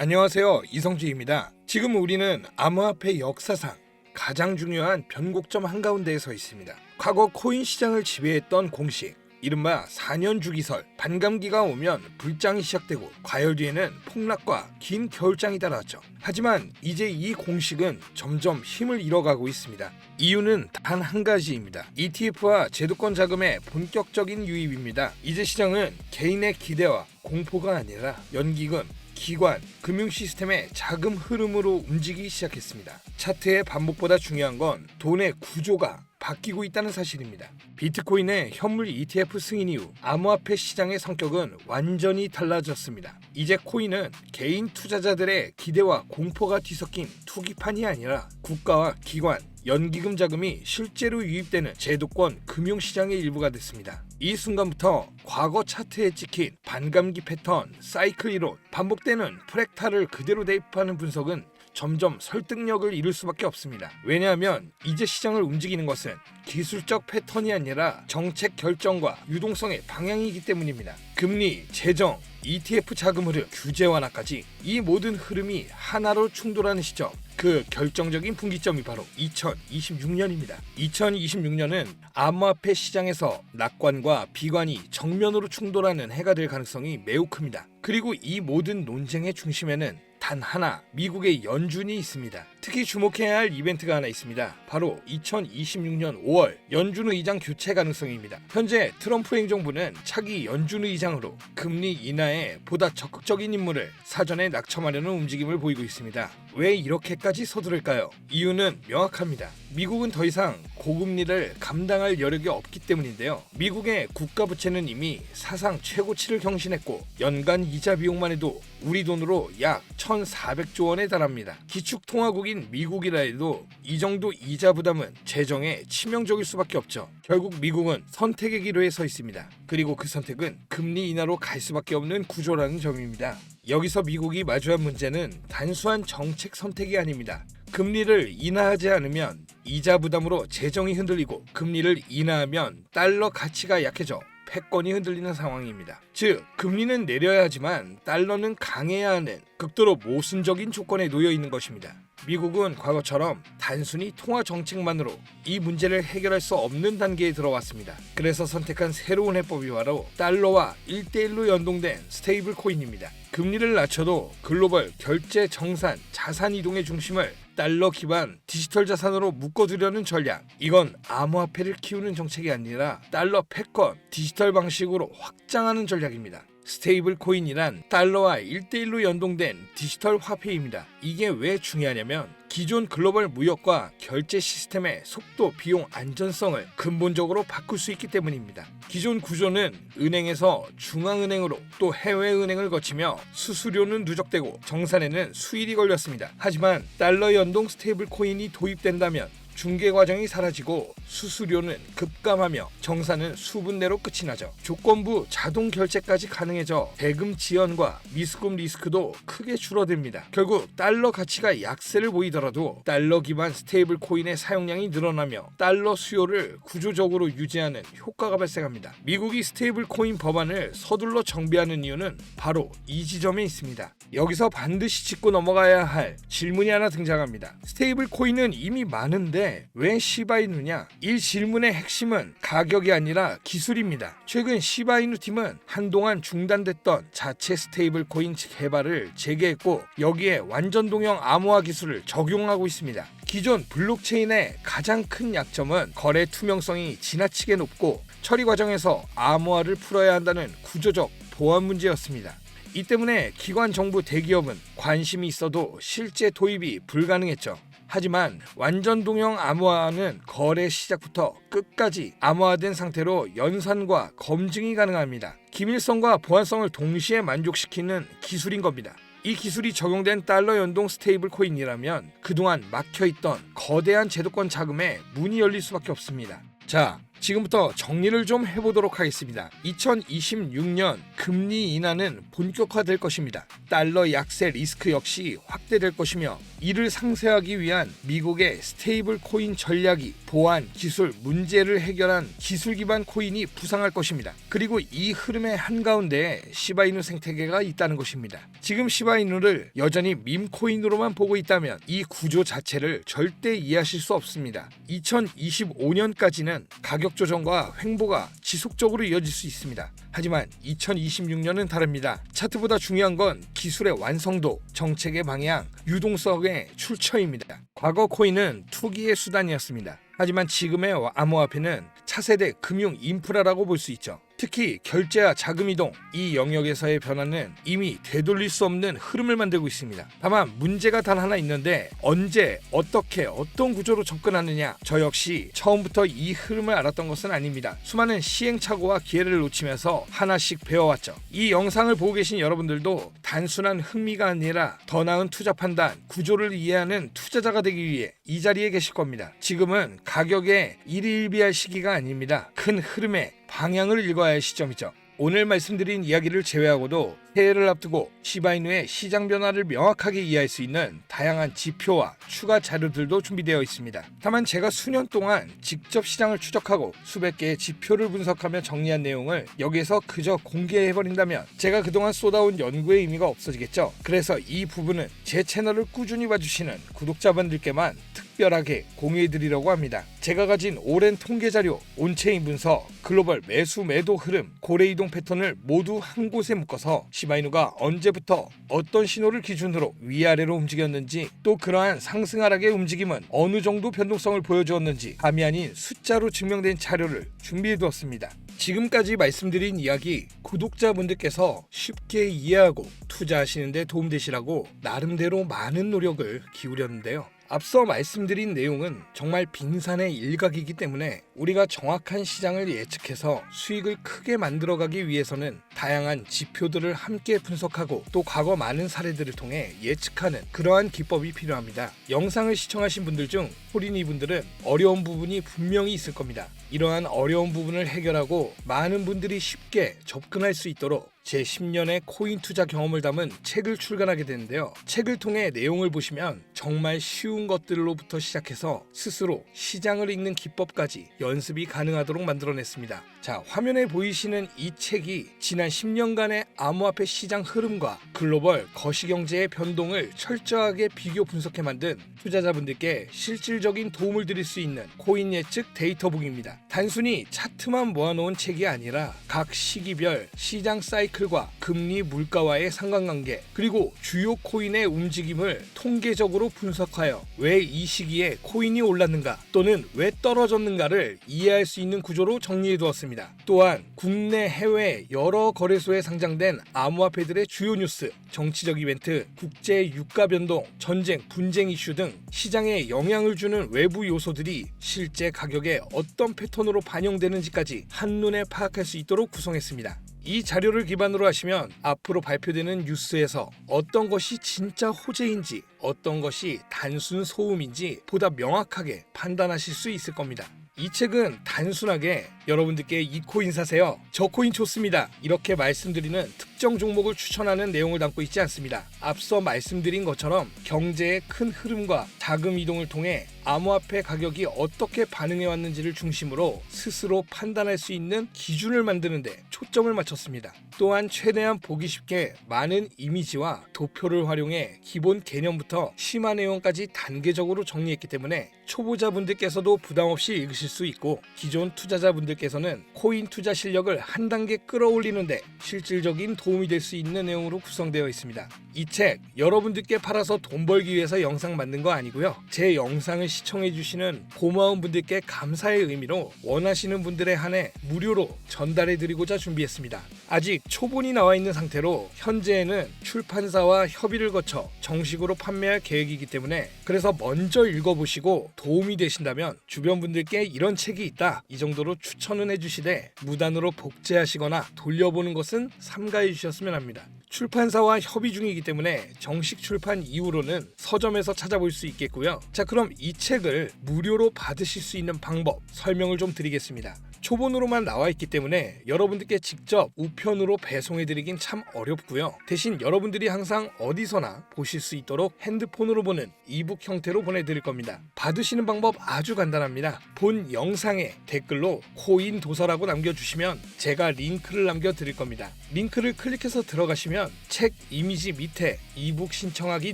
안녕하세요, 이성주입니다. 지금 우리는 암호화폐 역사상 가장 중요한 변곡점 한가운데에 서 있습니다. 과거 코인 시장을 지배했던 공식, 이른바 4년 주기설, 반감기가 오면 불장이 시작되고 과열 뒤에는 폭락과 긴 겨울장이 따라왔죠. 하지만 이제 이 공식은 점점 힘을 잃어가고 있습니다. 이유는 단 한 가지입니다. ETF와 제도권 자금의 본격적인 유입입니다. 이제 시장은 개인의 기대와 공포가 아니라 연기금, 기관, 금융 시스템의 자금 흐름으로 움직이기 시작했습니다. 차트의 반복보다 중요한 건 돈의 구조가 바뀌고 있다는 사실입니다. 비트코인의 현물 ETF 승인 이후 암호화폐 시장의 성격은 완전히 달라졌습니다. 이제 코인은 개인 투자자들의 기대와 공포가 뒤섞인 투기판이 아니라 국가와 기관, 연기금 자금이 실제로 유입되는 제도권 금융시장의 일부가 됐습니다. 이 순간부터 과거 차트에 찍힌 반감기 패턴, 사이클 이론, 반복되는 프랙탈을 그대로 대입하는 분석은 점점 설득력을 잃을 수밖에 없습니다. 왜냐하면 이제 시장을 움직이는 것은 기술적 패턴이 아니라 정책 결정과 유동성의 방향이기 때문입니다. 금리, 재정, ETF 자금 흐름, 규제 완화까지 이 모든 흐름이 하나로 충돌하는 시점, 그 결정적인 분기점이 바로 2026년입니다. 2026년은 암호화폐 시장에서 낙관과 비관이 정면으로 충돌하는 해가 될 가능성이 매우 큽니다. 그리고 이 모든 논쟁의 중심에는 단 하나, 미국의 연준이 있습니다. 특히 주목해야 할 이벤트가 하나 있습니다. 바로 2026년 5월 연준 의장 교체 가능성입니다. 현재 트럼프 행정부는 차기 연준 의장으로 금리 인하에 보다 적극적인 임무를 사전에 낙첨하려는 움직임을 보이고 있습니다. 왜 이렇게까지 서두를까요? 이유는 명확합니다. 미국은 더 이상 고금리를 감당할 여력이 없기 때문인데요. 미국의 국가 부채는 이미 사상 최고치를 경신했고 연간 이자 비용만 해도 우리 돈으로 약 1,400조 원에 달합니다. 기축통화국인 미국이라 해도 이 정도 이자 부담은 재정에 치명적일 수밖에 없죠. 결국 미국은 선택의 기로에 서 있습니다. 그리고 그 선택은 금리 인하로 갈 수밖에 없는 구조라는 점입니다. 여기서 미국이 마주한 문제는 단순한 정책 선택이 아닙니다. 금리를 인하하지 않으면 이자 부담으로 재정이 흔들리고 금리를 인하하면 달러 가치가 약해져 패권이 흔들리는 상황입니다. 즉, 금리는 내려야 하지만 달러는 강해야 하는 극도로 모순적인 조건에 놓여 있는 것입니다. 미국은 과거처럼 단순히 통화 정책만으로 이 문제를 해결할 수 없는 단계에 들어왔습니다. 그래서 선택한 새로운 해법이 바로 달러와 1대1로 연동된 스테이블 코인입니다. 금리를 낮춰도 글로벌 결제 정산, 자산 이동의 중심을 달러 기반 디지털 자산으로 묶어두려는 전략. 이건 암호화폐를 키우는 정책이 아니라 달러 패권, 디지털 방식으로 확장하는 전략입니다. 스테이블 코인이란 달러와 1대1로 연동된 디지털 화폐입니다. 이게 왜 중요하냐면 기존 글로벌 무역과 결제 시스템의 속도, 비용, 안전성을 근본적으로 바꿀 수 있기 때문입니다. 기존 구조는 은행에서 중앙은행으로 또 해외은행을 거치며 수수료는 누적되고 정산에는 수일이 걸렸습니다. 하지만 달러 연동 스테이블 코인이 도입된다면 중개 과정이 사라지고 수수료는 급감하며 정산은 수분 내로 끝이 나죠. 조건부 자동 결제까지 가능해져 대금 지연과 미수금 리스크도 크게 줄어듭니다. 결국 달러 가치가 약세를 보이더라도 달러 기반 스테이블 코인의 사용량이 늘어나며 달러 수요를 구조적으로 유지하는 효과가 발생합니다. 미국이 스테이블 코인 법안을 서둘러 정비하는 이유는 바로 이 지점에 있습니다. 여기서 반드시 짚고 넘어가야 할 질문이 하나 등장합니다. 스테이블 코인은 이미 많은데 왜 시바이누냐? 이 질문의 핵심은 가격이 아니라 기술입니다. 최근 시바이누 팀은 한동안 중단됐던 자체 스테이블 코인 개발을 재개했고 여기에 완전 동형 암호화 기술을 적용하고 있습니다. 기존 블록체인의 가장 큰 약점은 거래 투명성이 지나치게 높고 처리 과정에서 암호화를 풀어야 한다는 구조적 보안 문제였습니다. 이 때문에 기관, 정부, 대기업은 관심이 있어도 실제 도입이 불가능했죠. 하지만 완전 동형 암호화는 거래 시작부터 끝까지 암호화된 상태로 연산과 검증이 가능합니다. 기밀성과 보안성을 동시에 만족시키는 기술인 겁니다. 이 기술이 적용된 달러 연동 스테이블 코인이라면 그동안 막혀있던 거대한 제도권 자금에 문이 열릴 수밖에 없습니다. 자, 지금부터 정리를 좀 해보도록 하겠습니다. 2026년 금리 인하는 본격화될 것입니다. 달러 약세 리스크 역시 확대될 것이며 이를 상쇄하기 위한 미국의 스테이블 코인 전략이 보안, 기술 문제를 해결한 기술 기반 코인이 부상할 것입니다. 그리고 이 흐름의 한가운데에 시바이누 생태계가 있다는 것입니다. 지금 시바이누를 여전히 밈코인으로만 보고 있다면 이 구조 자체를 절대 이해하실 수 없습니다. 2025년까지는 가격 조정과 횡보가 지속적으로 이어질 수 있습니다. 하지만 2026년은 다릅니다. 차트보다 중요한 건 기술의 완성도, 정책의 방향, 유동성의 출처입니다. 과거 코인은 투기의 수단이었습니다. 하지만 지금의 암호화폐는 차세대 금융 인프라라고 볼 수 있죠. 특히 결제와 자금 이동 이 영역에서의 변화는 이미 되돌릴 수 없는 흐름을 만들고 있습니다. 다만 문제가 단 하나 있는데 언제 어떻게 어떤 구조로 접근하느냐 저 역시 처음부터 이 흐름을 알았던 것은 아닙니다. 수많은 시행착오와 기회를 놓치면서 하나씩 배워왔죠. 이 영상을 보고 계신 여러분들도 단순한 흥미가 아니라 더 나은 투자 판단, 구조를 이해하는 투자자가 되기 위해 이 자리에 계실 겁니다. 지금은 가격에 일희일비할 시기가 아닙니다. 큰 흐름의 방향을 읽어야 할 시점이죠. 오늘 말씀드린 이야기를 제외하고도 새해를 앞두고 시바이누의 시장 변화를 명확하게 이해할 수 있는 다양한 지표와 추가 자료들도 준비되어 있습니다. 다만 제가 수년 동안 직접 시장을 추적하고 수백 개의 지표를 분석하며 정리한 내용을 여기에서 그저 공개해버린다면 제가 그동안 쏟아온 연구의 의미가 없어지겠죠. 그래서 이 부분은 제 채널을 꾸준히 봐주시는 구독자분들께만 특별하게 공유해드리려고 합니다. 제가 가진 오랜 통계 자료, 온체인 분석, 글로벌 매수 매도 흐름, 고래 이동 패턴을 모두 한 곳에 묶어서 시바이누가 언제부터 어떤 신호를 기준으로 위아래로 움직였는지 또 그러한 상승하락의 움직임은 어느 정도 변동성을 보여주었는지 감이 아닌 숫자로 증명된 자료를 준비해두었습니다. 지금까지 말씀드린 이야기 구독자분들께서 쉽게 이해하고 투자하시는 데 도움되시라고 나름대로 많은 노력을 기울였는데요. 앞서 말씀드린 내용은 정말 빙산의 일각이기 때문에 우리가 정확한 시장을 예측해서 수익을 크게 만들어가기 위해서는 다양한 지표들을 함께 분석하고 또 과거 많은 사례들을 통해 예측하는 그러한 기법이 필요합니다. 영상을 시청하신 분들 중 호린이 분들은 어려운 부분이 분명히 있을 겁니다. 이러한 어려운 부분을 해결하고 많은 분들이 쉽게 접근할 수 있도록 제 10년의 코인 투자 경험을 담은 책을 출간하게 되는데요. 책을 통해 내용을 보시면 정말 쉬운 것들로부터 시작해서 스스로 시장을 읽는 기법까지 연습이 가능하도록 만들어냈습니다. 자, 화면에 보이시는 이 책이 지난 10년간의 암호화폐 시장 흐름과 글로벌 거시경제의 변동을 철저하게 비교 분석해 만든 투자자분들께 실질적인 도움을 드릴 수 있는 코인 예측 데이터북입니다. 단순히 차트만 모아놓은 책이 아니라 각 시기별 시장 사이클과 금리 물가와의 상관관계 그리고 주요 코인의 움직임을 통계적으로 분석하여 왜 이 시기에 코인이 올랐는가 또는 왜 떨어졌는가를 이해할 수 있는 구조로 정리해 두었습니다. 또한 국내 해외 여러 거래소에 상장된 암호화폐들의 주요 뉴스, 정치적 이벤트, 국제 유가 변동, 전쟁, 분쟁 이슈 등 시장에 영향을 주는 외부 요소들이 실제 가격에 어떤 패턴으로 반영되는지까지 한눈에 파악할 수 있도록 구성했습니다. 이 자료를 기반으로 하시면 앞으로 발표되는 뉴스에서 어떤 것이 진짜 호재인지 어떤 것이 단순 소음인지 보다 명확하게 판단하실 수 있을 겁니다. 이 책은 단순하게 여러분들께 이 코인 사세요, 저 코인 좋습니다 이렇게 말씀드리는 특정 종목을 추천하는 내용을 담고 있지 않습니다. 앞서 말씀드린 것처럼 경제의 큰 흐름과 자금 이동을 통해 암호화폐 가격이 어떻게 반응해 왔는지를 중심으로 스스로 판단할 수 있는 기준을 만드는 데 초점을 맞췄습니다. 또한 최대한 보기 쉽게 많은 이미지와 도표를 활용해 기본 개념부터 심화 내용까지 단계적으로 정리했기 때문에 초보자분들께서도 부담없이 읽으실 수 있고 기존 투자자분들께서는 코인 투자 실력을 한 단계 끌어올리는데 실질적인 도움이 될 수 있는 내용으로 구성되어 있습니다. 이 책 여러분들께 팔아서 돈 벌기 위해서 영상 만든 거 아니고요. 제 영상을 시청해주시는 고마운 분들께 감사의 의미로 원하시는 분들에 한해 무료로 전달해드리고자 준비했습니다. 아직 초본이 나와 있는 상태로 현재는 출판사와 협의를 거쳐 정식으로 판매할 계획이기 때문에 그래서 먼저 읽어보시고 도움이 되신다면 주변 분들께 이런 책이 있다 이 정도로 추천은 해주시되 무단으로 복제하시거나 돌려보는 것은 삼가해 주셨으면 합니다. 출판사와 협의 중이기 때문에 정식 출판 이후로는 서점에서 찾아볼 수 있겠고요. 자, 그럼 이 책을 무료로 받으실 수 있는 방법 설명을 좀 드리겠습니다. 초본으로만 나와 있기 때문에 여러분들께 직접 우편으로 배송해 드리긴 참 어렵고요. 대신 여러분들이 항상 어디서나 보실 수 있도록 핸드폰으로 보는 이북 형태로 보내드릴 겁니다. 받으시는 방법 아주 간단합니다. 본 영상에 댓글로 코인 도서라고 남겨주시면 제가 링크를 남겨드릴 겁니다. 링크를 클릭해서 들어가시면 책 이미지 밑에 이북 신청하기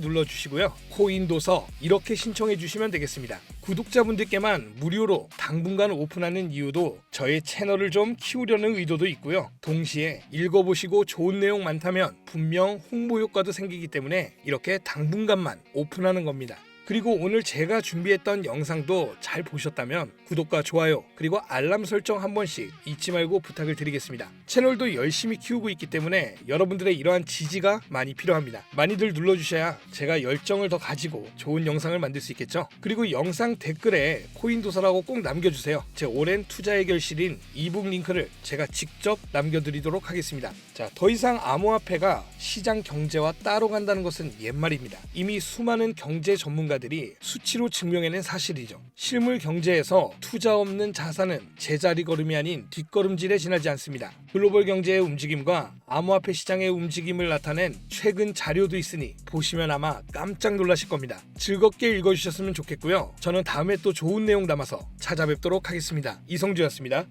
눌러주시고요. 코인 도서 이렇게 신청해 주시면 되겠습니다. 구독자분들께만 무료로 당분간 오픈하는 이유도 저의 채널을 좀 키우려는 의도도 있고요. 동시에 읽어보시고 좋은 내용 많다면 분명 홍보 효과도 생기기 때문에 이렇게 당분간만 오픈하는 겁니다. 그리고 오늘 제가 준비했던 영상도 잘 보셨다면 구독과 좋아요 그리고 알람 설정 한 번씩 잊지 말고 부탁을 드리겠습니다. 채널도 열심히 키우고 있기 때문에 여러분들의 이러한 지지가 많이 필요합니다. 많이들 눌러주셔야 제가 열정을 더 가지고 좋은 영상을 만들 수 있겠죠. 그리고 영상 댓글에 코인 도서라고 꼭 남겨주세요. 제 오랜 투자 해결실인 이북 링크를 제가 직접 남겨드리도록 하겠습니다. 자, 더 이상 암호화폐가 시장 경제와 따로 간다는 것은 옛말입니다. 이미 수많은 경제 전문가들이 수치로 증명해낸 사실이죠. 실물 경제에서 투자 없는 자산은 제자리 걸음이 아닌 뒷걸음질에 지나지 않습니다. 글로벌 경제의 움직임과 암호화폐 시장의 움직임을 나타낸 최근 자료도 있으니 보시면 아마 깜짝 놀라실 겁니다. 즐겁게 읽어주셨으면 좋겠고요. 저는 다음에 또 좋은 내용 담아서 찾아뵙도록 하겠습니다. 이성주였습니다.